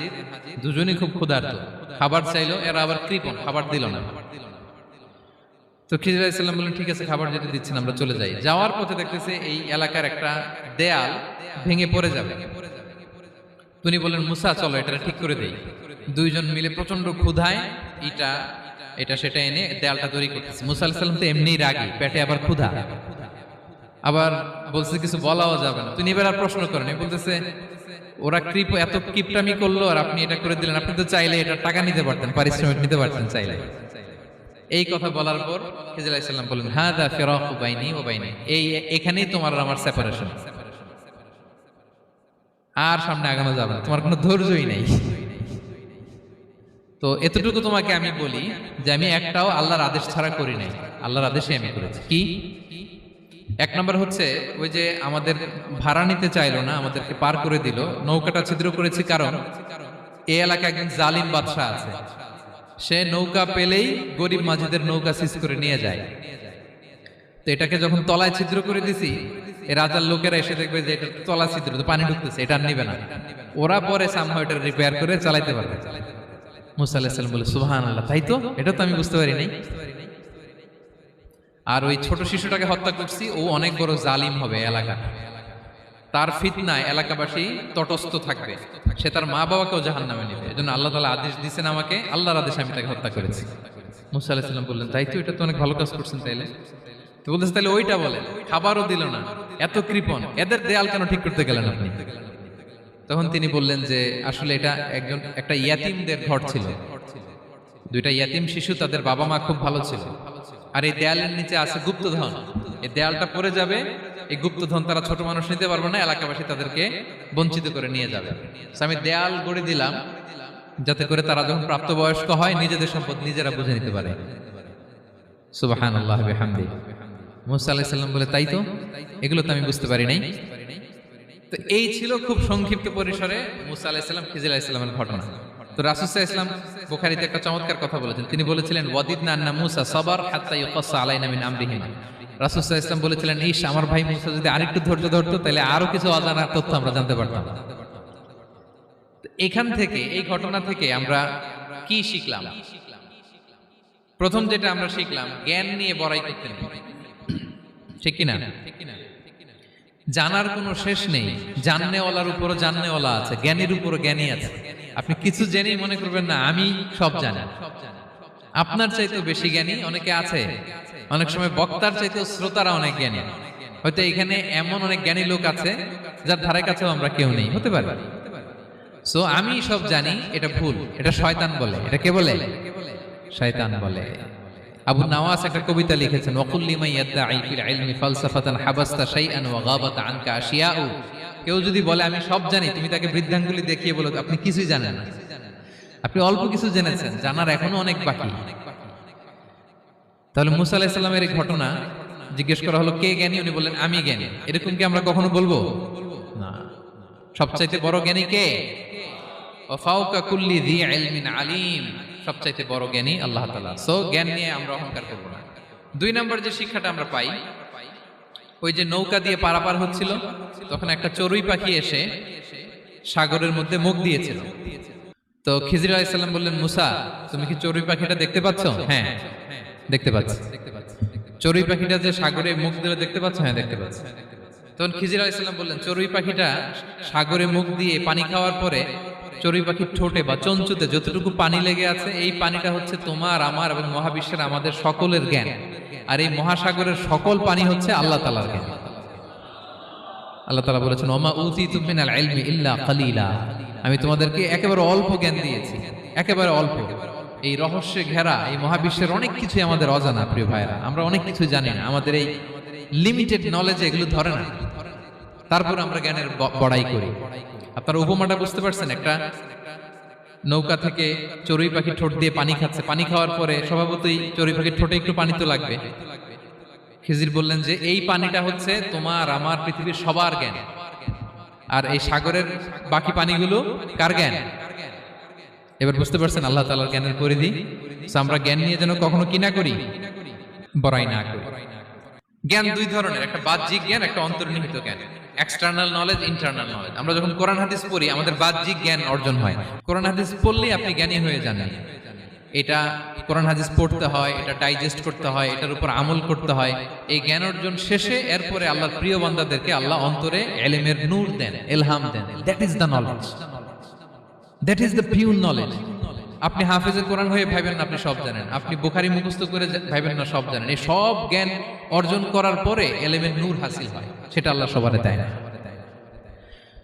দুজনই খুব ক্ষুধার্ত, খাবার চাইলো, এরা আবার কৃপণ, খাবার দিল না। তো খিজির আলাইহিস সালাম বললেন ঠিক আছে, খাবার যেটা দিচ্ছেন আমরা চলে যাই। যাওয়ার পথে দেখতেছে এই এলাকার একটা দেয়াল ভেঙে পড়ে যাবে। তিনি বললেন মুসা চলো এটা ঠিক করে দেই। দুইজন মিলে প্রচন্ড ক্ষুধায় এটা সেটা এনে দেয়ালটা তৈরি করতেছে। মুসা আলাইহিস সালাম তো এমনিই রাগী, পেটে আবার ক্ষুধা, আবার বলছে কিছু বলাও যাবে না। তিনি এবার আর প্রশ্ন করেন, বলতেছে ওরা এত কিপটামি করলো আর আপনি এটা করে দিলেন, আপনি তো চাইলে এটা টাকা নিতে পারতেন, পারিশ্রমিক নিতে পারতেন চাইলে। এই কথা বলার পর খিজির আলাইহিস সালাম বললেন হাদা ফিরাকু বাইনি ওয়া বাইনি, এখানেই তোমার আর আমার সেপারেশন, আর সামনে আগানো যাবে না, তোমার কোনো ধৈর্যই নেই। তো এতটুকু তোমাকে আমি বলি যে আমি একটাও আল্লাহর আদেশ ছাড়া করি নাই, আল্লাহর আদেশে আমি করেছি। কি? এক নম্বর হচ্ছে ওই যে আমাদের ভাড়া নিতে চাইলো না, আমাদেরকে পার করে দিল, নৌকাটা ছিদ্র করেছি কারণ এই এলাকায় একজন জালিম বাদশাহ আছে, সে নৌকা পেলেই গরিব মাঝিদের নৌকা সিজ করে নিয়ে যায়। তো এটাকে যখন তলায় ছিদ্র করে দিছি, এই রাজার লোকেরা এসে দেখবে যে এটা তলা ছিদ্র, তো পানি ঢুকতেছে, এটা আর নিবে না। ওরা পরে সামহাও এটা রিপেয়ার করে চালাইতে পারবে। মুসা আলাইহিস সালাম বলে সুবহানাল্লাহ, তাই তো, এটা তো আমি বুঝতে পারি নাই। আর ওই ছোট শিশুটাকে হত্যা করছি, ও অনেক বড় জালিম হবে এলাকা, তার ফিতনায় এলাকাবাসী তটস্থ থাকবে, সে তার মা বাবাকেও জাহান্নামে নেবে। এজন্য আল্লাহ তাআলা আদেশ দিয়েছেন আমাকে, আল্লাহর আদেশে আমি তাকে হত্যা করেছি। মুসা আলাইহিস সালাম বললেন তাই তো, এটা তো অনেক ভালো কাজ করছেন। তাইলে তো বলতেছে তাহলে ওইটা বলেন, খাবারও দিল না, এত কৃপণ, এদের দেয়াল কেন ঠিক করতে গেলেন আপনি? তখন তিনি বললেন যে আসলে এটা একটা ইয়াতিমদের ঘর ছিল, দুইটা ইয়াতিম শিশু, তাদের বাবা মা খুব ভালো ছিল, আর এই দেয়ালের নিচে আছে গুপ্তধন, এই দেয়ালটা পড়ে যাবে, এই গুপ্তধন তারা ছোট মানুষ নিতে পারবে না, এলাকাবাসী তাদেরকে বঞ্চিত করে নিয়ে যাবে। আমি দেয়াল গড়ে দিলাম যাতে করে তারা যখন প্রাপ্তবয়স্ক হয় নিজেদের সম্পদ নিজেরা বুঝে নিতে পারে। সুবহানাল্লাহ বিহামদিহি। মুসা আলাইহিস সালাম বলে তাই তো, এগুলো তো আমি বুঝতে পারি নাই। তো এই ছিল খুব সংক্ষিপ্ত পরিসরে মুসা আলাইহিস সালাম খিজির আলাইহিস সালামের ঘটনা। তো রাসূল সাল্লাল্লাহু আলাইহি ওয়াসাল্লাম বুখারীতে একটা চমৎকার কথা বলেছেন, তিনি বলেছিলেন ওয়াদিদনা আন্না মুসা সাবার হাত্তা ইউকাসসা আলাইনা মিন আমরিহিমা। রাসূল সাল্লাল্লাহু আলাইহি ওয়াসাল্লাম বলেছিলেন, ইস, আমার ভাই মুসা যদি আরেকটু ধৈর্য ধরতো তাহলে আরো কিছু অজানা তথ্য আমরা জানতে পারতাম। এখান থেকে, এই ঘটনা থেকে আমরা কি শিখলাম? প্রথম যেটা আমরা শিখলাম, জ্ঞান নিয়ে বড়াই করতে নেই, ঠিক কিনা? জানার কোনো শেষ নেই, জাননেওয়ালার উপরও জাননেওয়ালা আছে, জ্ঞানীর উপরও জ্ঞানী আছে। আপনি কিছু জেনেই মনে করবেন না আমি সব জানি। আপনার চাইতেও বেশি জ্ঞানী অনেকে আছে, অনেক সময় বক্তার চাইতেও শ্রোতারা অনেক জ্ঞানী। হয়তো এখানে এমন অনেক জ্ঞানী লোক আছে যার ধারে কাছেও আমরা কেউ নেই, হতে পারে। সো আমি সব জানি, এটা ভুল, এটা শয়তান বলে। এটা কে বলে? শয়তান বলে। আবু নাওয়াস একটা কবিতা লিখেছেন, ওয়াকুল লিমান ইয়াদঈ ফিল ইলমি ফালসাফাতান হাবাসতা শাইআন ওয়া গাবাত আনকা আশিয়াউ। কেউ যদি বলে আমি সব জানি, তুমি তাকে বৃদ্ধাঙ্গুলি দেখিয়ে বলো আপনি কিছুই জানেন না, আপনি অল্প কিছু জেনেছেন, জানার এখনো অনেক বাকি। তাহলে মুসা আলাইহিস সালামের এই ঘটনা জিজ্ঞেস করা হলো কে জ্ঞানী, উনি বললেন আমি জ্ঞানী। এরকম কি আমরা কখনো বলবো? না। সবচাইতে বড় জ্ঞানী কে? ওয়া ফাওকা কুল্লি যী ইলমিন আলিম। সবচাইতে বড় জ্ঞানী আল্লাহ তাআলা। সো জ্ঞান নিয়ে আমরা অহংকার করব না। দুই নম্বর যে শিক্ষাটা আমরা পাই, ওই যে নৌকা দিয়ে পারাপার হচ্ছিল, তখন একটা চড়ুই পাখি এসে সাগরের মধ্যে মুখ দিয়েছিল। তো খিজির আলাইহিস সালাম বললেন, মুসা, তুমি কি চড়ুই পাখিটা দেখতে পাচ্ছ? হ্যাঁ, দেখতে পাচ্ছি। চড়ুই পাখিটা যে সাগরে মুখ দিলে দেখতে পাচ্ছ? হ্যাঁ, দেখতে পাচ্ছি। তখন খিজির আলাইহিস সালাম বললেন, চড়ুই পাখিটা সাগরে মুখ দিয়ে পানি খাওয়ার পরে চড়ুই পাখির ঠোঁটে বা চঞ্চুতে যতটুকু পানি লেগে আছে, এই পানিটা হচ্ছে তোমার, আমার এবং মহাবিশ্বের আমাদের সকলের জ্ঞান। আর এই মহাসাগরের সকল পানি হচ্ছে আল্লাহ তাআলার জ্ঞান। আল্লাহ তাআলা বলেছেন, ওমা উতিতুম মিনাল ইলমি ইল্লা কালিলা। আমি তোমাদেরকে একেবারে অল্প জ্ঞান দিয়েছি, একেবারে অল্প। এই রহস্যে ঘেরা এই মহাবিশ্বের অনেক কিছু আমাদের অজানা। প্রিয় ভাইরা, আমরা অনেক কিছু জানি না, আমাদের এই লিমিটেড নলেজ এগুলো ধরে না, তারপর আমরা জ্ঞানের বড়াই করি। আপনারা উপমাটা বুঝতে পারছেন? একটা নৌকা থেকে চড়ুই পাখি ঠোঁট দিয়ে পানি খাচ্ছে, পানি খাওয়ার পরে স্বভাবতই চড়ুই পাখির ঠোঁটে একটু পানি তো লাগবে। খিজির বললেন যে এই পানিটা হচ্ছে তোমার, আমার, পৃথিবীর সবার জ্ঞান, আর এই সাগরের বাকি পানিগুলো কার জ্ঞান? এবার বুঝতে পারছেন আল্লাহ তাআলার জ্ঞানের পরিধি। আমরা জ্ঞান নিয়ে যেন কখনো কি না করি, বড়াই না করি। জ্ঞান দুই ধরনের, একটা বাহ্যিক জ্ঞান, একটা অন্তর্নিহিত জ্ঞান। External knowledge, internal knowledge. আমরা যখন কোরআন হাদিস পড়ি আমাদের বাহ্যিক জ্ঞান অর্জন হয়। কোরআন হাদিস পড়লেই আপনি জ্ঞানী হয়ে যান। এটা কোরআন হাদিস পড়তে হয়, এটা ডাইজেস্ট করতে হয়, এটার উপর আমল করতে হয়। এই জ্ঞান অর্জন শেষে এরপরে আল্লাহর প্রিয় বান্দাদেরকে আল্লাহ অন্তরে ইলমের নূর দেন, ইলহাম দেন। That is the knowledge, that is the pure knowledge. আপনি হাফেজে কোরআন হয়ে ভাবেন না আপনি সব জানেন, আপনি বুখারী মুখস্থ করে ভাবেন না সব জানেন। এই সব জ্ঞান অর্জন করার পরে ইলমের নূর হাসিল হয়, সেটা আল্লাহ সবারে দেয় না।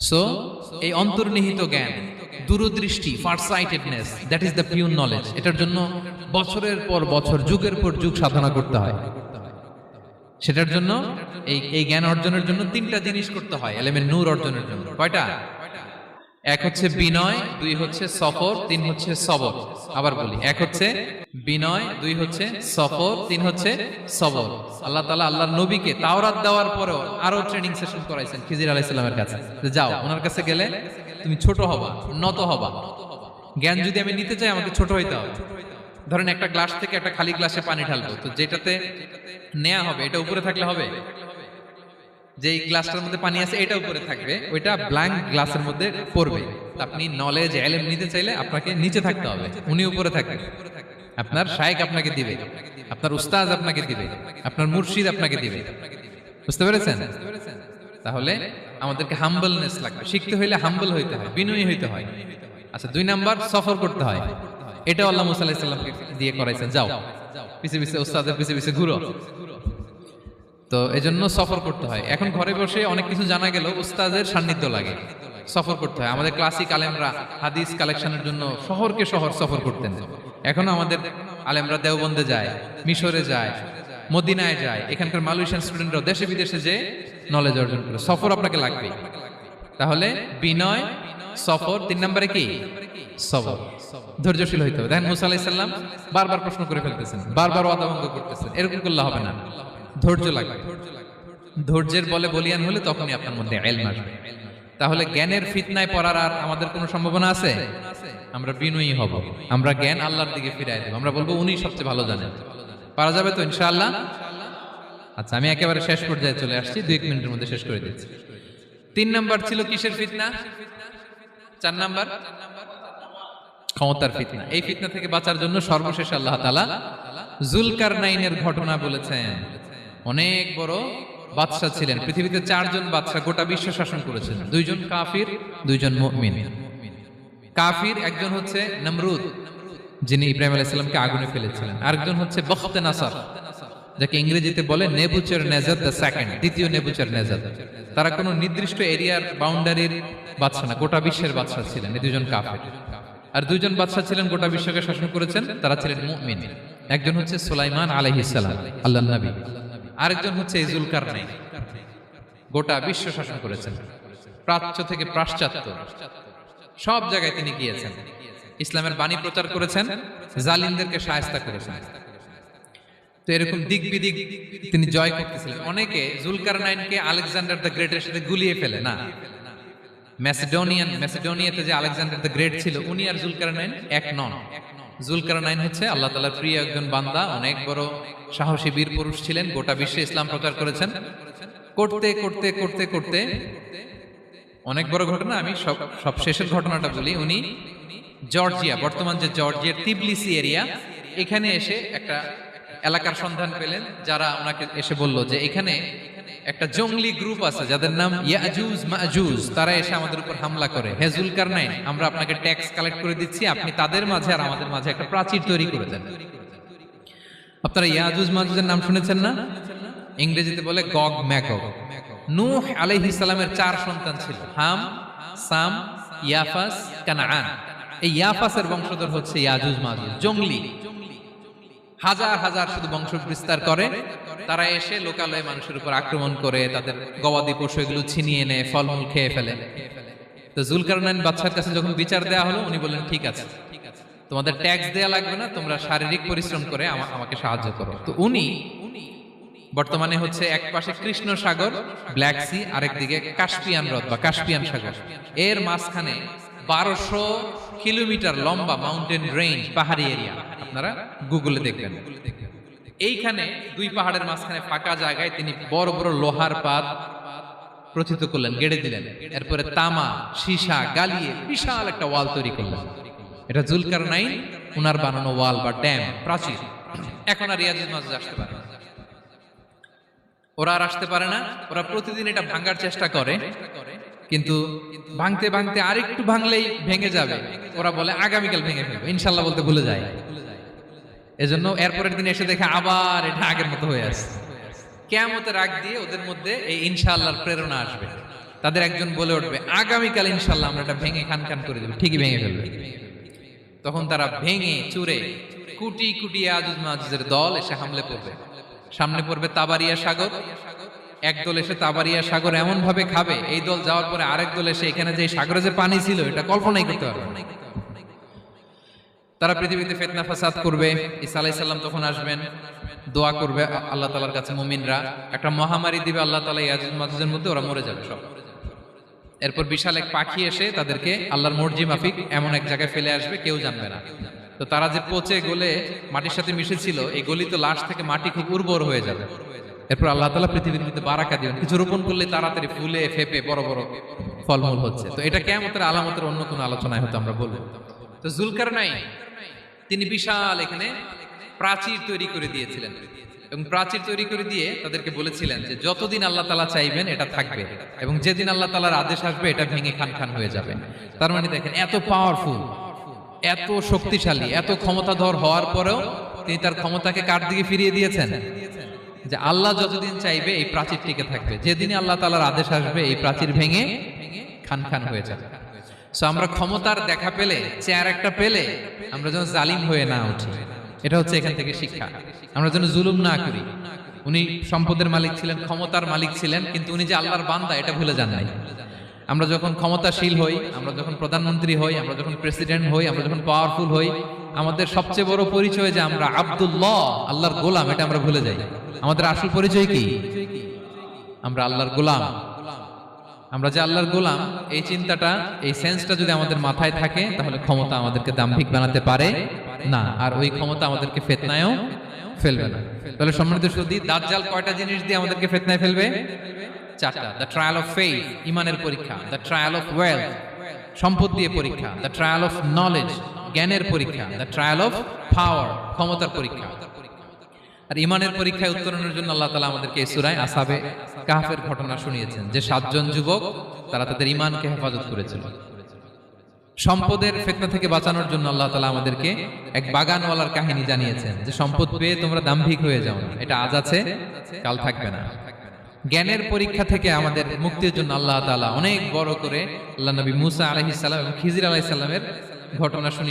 সো এই অন্তর্নিহিত জ্ঞান, দূরদৃষ্টি, farsightedness, that is the pure knowledge. এটার জন্য বছরের পর বছর, যুগের পর যুগ সাধনা করতে হয়। সেটার জন্য এই জ্ঞান অর্জনের জন্য তিনটা জিনিস করতে হয় ইলমের নূর অর্জনের জন্য। কয়টা? এক হচ্ছে বিনয়, দুই হচ্ছে সফর, তিন হচ্ছে সবর। আবার বলি, এক হচ্ছে বিনয়, দুই হচ্ছে সফর, তিন হচ্ছে সবর। আল্লাহ তাআলা আল্লাহর নবীকে তাওরাত দেওয়ার পরেও আরো ট্রেনিং সেশন করাইছেন খিজির আলাইহিস সালামের কাছে, যে যাও ওনার কাছে গেলে তুমি ছোট হবা, নত হবা। জ্ঞান যদি আমি নিতে চাই আমাকে ছোট হইতে হবে। ধরেন একটা গ্লাস থেকে একটা খালি গ্লাসে পানি ঢালবো, তো যেটাতে নেওয়া হবে এটা উপরে থাকলে হবে? যেই গ্লাসটার মধ্যে পানি আছে এটা উপরে থাকবে, ওইটা ব্ল্যাঙ্ক গ্লাসের মধ্যে পড়বে। আপনি নলেজ ইলম নিতে চাইলে আপনাকে নিচে থাকতে হবে, উনি উপরে থাকবে। আপনার শায়েখ আপনাকে দিবে, আপনার উস্তাদ আপনাকে দিবে, আপনার মুর্শিদ আপনাকে দিবে। বুঝতে পেরেছেন? তাহলে আমাদেরকে হাম্বলনেস লাগবে, শিখতে হইলে হাম্বল হইতে হয়, বিনয়ী হইতে হয়। আচ্ছা, 2 নাম্বার সফর করতে হয়। এটাও আল্লাহ মুসা আলাইহিস সালামকে দিয়ে করাইছেন, যাও পিছে পিছে উস্তাদের পিছে পিছে ঘুরো। তো এজন্য সফর করতে হয়। এখন ঘরে বসে অনেক কিছু জানা গেল, উস্তাদের সান্নিধ্য লাগে, সফর করতে হয়। আমাদের ক্লাসিক আলেমরা হাদিস কালেকশনের জন্য শহরকে শহর সফর করতেন। এখনো আমাদের আলেমরা দেওবন্দে যায়, মিশরে যায়, মদিনায় যায়, এখানকার মালয়েশিয়ান স্টুডেন্টরাও দেশে বিদেশে যে নলেজ অর্জন করে। সফর আপনাকে লাগবে। তাহলে বিনয়, সফর, 3 নম্বরে কি? সবর, ধৈর্যশীল হইতে হবে। দেখেন মুসা আলাইহিস সালাম বারবার প্রশ্ন করে ফেলতেছেন, বারবার ওয়াদা ভঙ্গ করতেছেন, এরকম করলে হবে না, ধৈর্য লাগবে। ধৈর্যের বলে বলিয়ান হলে তখনই আপনার মধ্যে ইলম আসবে। তাহলে জ্ঞানের ফিতনায় পড়ার আর আমাদের কোনো সম্ভাবনা আছে? আমরা বিনয়ী হব, আমরা জ্ঞান আল্লাহর দিকে ফিরাই দেব, আমরা বলবো উনি সবচেয়ে ভালো জানেন। পারা যাবে তো ইনশাআল্লাহ? আচ্ছা, আমি একেবারে শেষ পর্যায়ে চলে আসছি, 2-1 মিনিটের মধ্যে শেষ করে দিচ্ছি। 3 নাম্বার ছিল কিসের ফিতনা? 4 নাম্বার ক্ষমতার ফিতনা। এই ফিতনা থেকে বাঁচার জন্য সর্বশেষ আল্লাহ তাআলা যুলকারনাইনের ঘটনা বলেছেন। অনেক বড় বাদশা ছিলেন, পৃথিবীতে 4 জন বাদশা গোটা বিশ্ব শাসন করেছেন। 2 জন কাফির, 2 জন মুমিন। কাফির একজন হচ্ছে নমরুদ, যিনি ইব্রাহিম আলাইহিস সালামকে আগুনে ফেলেছিলেন। আরেকজন হচ্ছে বখতে নাসার, যাকে ইংরেজিতে বলে নেবুচারনেজার দ্য সেকেন্ড, দ্বিতীয় নেবুচারনেজার। তারা কোনো নির্দিষ্ট এরিয়ার বাউন্ডারির বাদশা না, গোটা বিশ্বের বাদশা ছিলেন। এই 2 জন কাফির। আর 2 জন বাদশা ছিলেন গোটা বিশ্বকে শাসন করেছেন, তারা ছিলেন মুমিন। একজন হচ্ছে সুলাইমান আলাইহিস সালাম, আল্লাহর নবী। আরেকজন হচ্ছে যুলকারনাইন, গোটা বিশ্ব শাসন করেছেন, প্রাচ্য থেকে পাশ্চাত্য সব জায়গায় তিনি গিয়েছেন, ইসলামের বাণী প্রচার করেছেন, জালিমদেরকে শায়েস্তা করেছেন। তো এরকম দিক বিদিক তিনি জয় করতেছিলেন। অনেকে যুলকারনাইনকে আলেকজান্ডার দ্য গ্রেটের সাথে গুলিয়ে ফেলে না। ম্যাসিডোনিয়াতে যে আলেকজান্ডার দ্য গ্রেট ছিল, উনি আর যুলকারনাইন এক নন। যুলকারনাইন হচ্ছে আল্লাহ তাআলার প্রিয় একজন বান্দা, অনেক বড় সাহসী বীর পুরুষ ছিলেন, গোটা বিশ্বে ইসলাম প্রচার করেছেন। করতে করতে করতে করতে অনেক বড় ঘটনা, আমি সব শেষের ঘটনাটা বলি। উনি জর্জিয়া, বর্তমান যে জর্জিয়ার তিবলিসি এরিয়া, এখানে এসে একটা এলাকার সন্ধান পেলেন, যারা ওনাকে এসে বলল যে এখানে একটা জঙ্গলি গ্রুপ আছে যাদের নাম ইয়াজুজ মাজুজ, তারা এসে আমাদের উপর হামলা করে। হে যুলকারনাইন, আমরা আপনাকে ট্যাক্স কালেক্ট করে দিচ্ছি, আপনি তাদের মাঝে আর আমাদের মাঝে একটা প্রাচীর তৈরি করে দেন। আপনারা ইয়াজুজ মাজুজের নাম শুনেছেন না? ইংরেজিতে বলে গগ ম্যাগগ। নূহ আলাইহিস সালামের 4 সন্তান ছিল, হাম, সাম, ইয়াফাস, কানাআন। এই ইয়াফাসের বংশধর হচ্ছে ইয়াজুজ মাজুজ, জঙ্গলি, হাজার হাজার শুধু বংশ বিস্তার করে। তারা এসে লোকালয়ে মানুষের উপর আক্রমণ করে, তাদের গবাদি পশু এগুলো ছিনিয়ে নেয়, ফলমূল খেয়ে ফেলে। তো যুলকারনাইন বাদশার কাছে যখন বিচার দেওয়া হলো, উনি বললেন ঠিক আছে, তোমাদের ট্যাক্স দেয়া লাগবে না, তোমরা শারীরিক পরিশ্রম করে আমাকে সাহায্য করো। তো উনি বর্তমানে হচ্ছে এক পাশে কৃষ্ণ সাগর, ব্ল্যাক সি, আরেকদিকে কাস্পিয়ান হ্রদ বা কাস্পিয়ান সাগর, এর মাঝখানে 1200 কিলোমিটার লম্বা মাউন্টেন রেঞ্জ, পাহাড়ি এরিয়া, আপনারা গুগলে দেখবেন। এইখানে 2 পাহাড়ের মাঝখানে ফাঁকা জায়গায় তিনি বড় বড় লোহার পাত প্রথিত করলেন, গেড়ে দিলেন। এরপরে তামা, সীসা গালিয়ে বিশাল একটা ওয়াল তৈরি করলেন। এটা যুলকারনাইন উনার বানানো ওয়াল বা ড্যাম, প্রাচীর। এখন আর ইয়াজুজ মাজুজ আসতে পারে না, ওরা আর আসতে পারে না। ওরা প্রতিদিন এটা ভাঙার চেষ্টা করে, কিন্তু ভাঙতে ভাঙতে আরেকটু ভাঙলেই ভেঙে যাবে। ওরা বলে আগামীকাল ভেঙে ফেলবে, ইনশাল্লাহ বলতে ভুলে যায়। এজন্য এরপরের দিন এসে দেখে আবার এটা আগের মতো হয়ে আছে। কিয়ামতের আগ দিয়ে ওদের মধ্যে এই ইনশাআল্লাহর প্রেরণা আসবে। তাদের একজন বলে উঠবে, আগামীকাল ইনশাআল্লাহ আমরা এটা ভেঙে খান খান করে দেব, ঠিকই ভেঙে ফেলবে। তখন তারা ভেঙে চুরে কুটি কুটি ইয়াজুজ মাজুজের দল এসে হামলে পড়বে। সামনে পড়বে তাবারিয়া সাগর, একদল এসে তাবারিয়া সাগর এমন ভাবে খাবে, এই দল যাওয়ার পরে আরেক দল এসে এখানে যে সাগরে যে পানি ছিল এটা কল্পনাই করতে পারবে না। তারা পৃথিবীতে ফিতনা ফাসাদ করবে। ঈসা আলাইহিস সালাম তখন আসবেন, দোয়া করবে আল্লাহ তাআলার কাছে মুমিনরা, একটা মহামারী দিবে আল্লাহ তাআলা ইয়াজুজ মাজুজের মধ্যে, ওরা মরে যাবে সব। এরপর বিশাল এক পাখি এসে তাদেরকে আল্লাহর মর্জি মাফিক এমন এক জায়গায় ফেলে আসবে, কেউ জানবে না। তো তো তারা যে পচে গলে মাটির সাথে মিশেছিল, এই গলিত লাশ থেকে মাটি খুব উর্বর হয়ে যাবে। এরপর আল্লাহ তাআলা পৃথিবীর মধ্যে বারাকা দিবেন, কিছু রোপণ করলে তাড়াতাড়ি ফুলে ফেপে বড় বড় ফলমূল হচ্ছে। তো এটা কিয়ামতের আলামতের অন্য কোনো আলোচনায় হয়তো আমরা বলবো। তো যুলকারনাইন তিনি বিশাল এখানে প্রাচীর তৈরি করে দিয়েছিলেন, এবং প্রাচীর তৈরি করে দিয়ে তাদেরকে বলেছিলেন যে যতদিন আল্লাহ তাআলা চাইবেন এটা থাকবে, এবং যেদিন আল্লাহ তাআলার আদেশ আসবে এটা ভেঙে খান খান হয়ে যাবে। তার মানে দেখেন, এত পাওয়ারফুল, এত শক্তিশালী, এত ক্ষমতাধর হওয়ার পরেও তিনি তার ক্ষমতাকে কার দিকে ফিরিয়ে দিয়েছেন? যে আল্লাহ যতদিন চাইবে এই প্রাচীর টিকে থাকবে, যেদিনই আল্লাহ তাআলার আদেশ আসবে এই প্রাচীর ভেঙে খান খান হয়ে যাবে। সো আমরা ক্ষমতার দেখা পেলে, চেয়ার একটা পেলে আমরা যেন জালিম হয়ে না উঠি, এটা হচ্ছে এখান থেকে শিক্ষা। আমরা যেন জুলুম না করি। উনি সম্পদের মালিক ছিলেন, ক্ষমতার মালিক ছিলেন, কিন্তু উনি যে আল্লাহর বান্দা এটা ভুলে যান নাই। আমরা যখন ক্ষমতাশীল হই, আমরা যখন প্রধানমন্ত্রী হই, আমরা যখন প্রেসিডেন্ট হই, আমরা যখন পাওয়ারফুল হই, আমাদের সবচেয়ে বড় পরিচয় যে আমরা আব্দুল্লাহ, আল্লাহর গোলাম, এটা আমরা ভুলে যাই। আমাদের আসল পরিচয় কি? আমরা আল্লাহর গোলাম। আমরা যে আল্লাহর গোলাম, এই চিন্তাটা, এই সেন্সটা যদি আমাদের মাথায় থাকে, তাহলে ক্ষমতা আমাদেরকে দাম্ভিক বানাতে পারে না, আর ওই ক্ষমতা আমাদেরকে ফিতনায়ও ফেলবে না। তাহলে সম্মানিত সুধী, দাজ্জাল কয়টা জিনিস দিয়ে আমাদেরকে ফিতনায় ফেলবে? চারটা। দ্য ট্রায়াল অফ ফেইথ, ইমানের পরীক্ষা; দ্য ট্রায়াল অফ ওয়েলথ, সম্পদ দিয়ে পরীক্ষা; দ্য ট্রায়াল অফ নলেজ, জ্ঞানের পরীক্ষা; দ্য ট্রায়াল অফ পাওয়ার, ক্ষমতার পরীক্ষা। আর ইমানের পরীক্ষায় উত্তরণের জন্য আল্লাহ তাআলা আমাদেরকে এই সূরায় আসহাবে কাহফের ঘটনা শুনিয়েছেন, যে 7 জন যুবক তারা তাদের ইমানকে হেফাজত করেছিল। সম্পদের ফিতনা থেকে বাঁচানোর জন্য আল্লাহ তাআলা আমাদেরকে এক বাগানওয়ালার কাহিনী জানিয়েছেন, যে সম্পদ পেয়ে তোমরা দাম্ভিক হয়ে যাও না, এটা আজ আছে কাল থাকবে না। জ্ঞানের পরীক্ষা থেকে আমাদের মুক্তির জন্য আল্লাহ তাআলা অনেক বড় করে আল্লাহ নবী মুসা আলাইহিস সালাম এবং খিজির আলাইহিস সালামের ঘটনা শুনিয়ে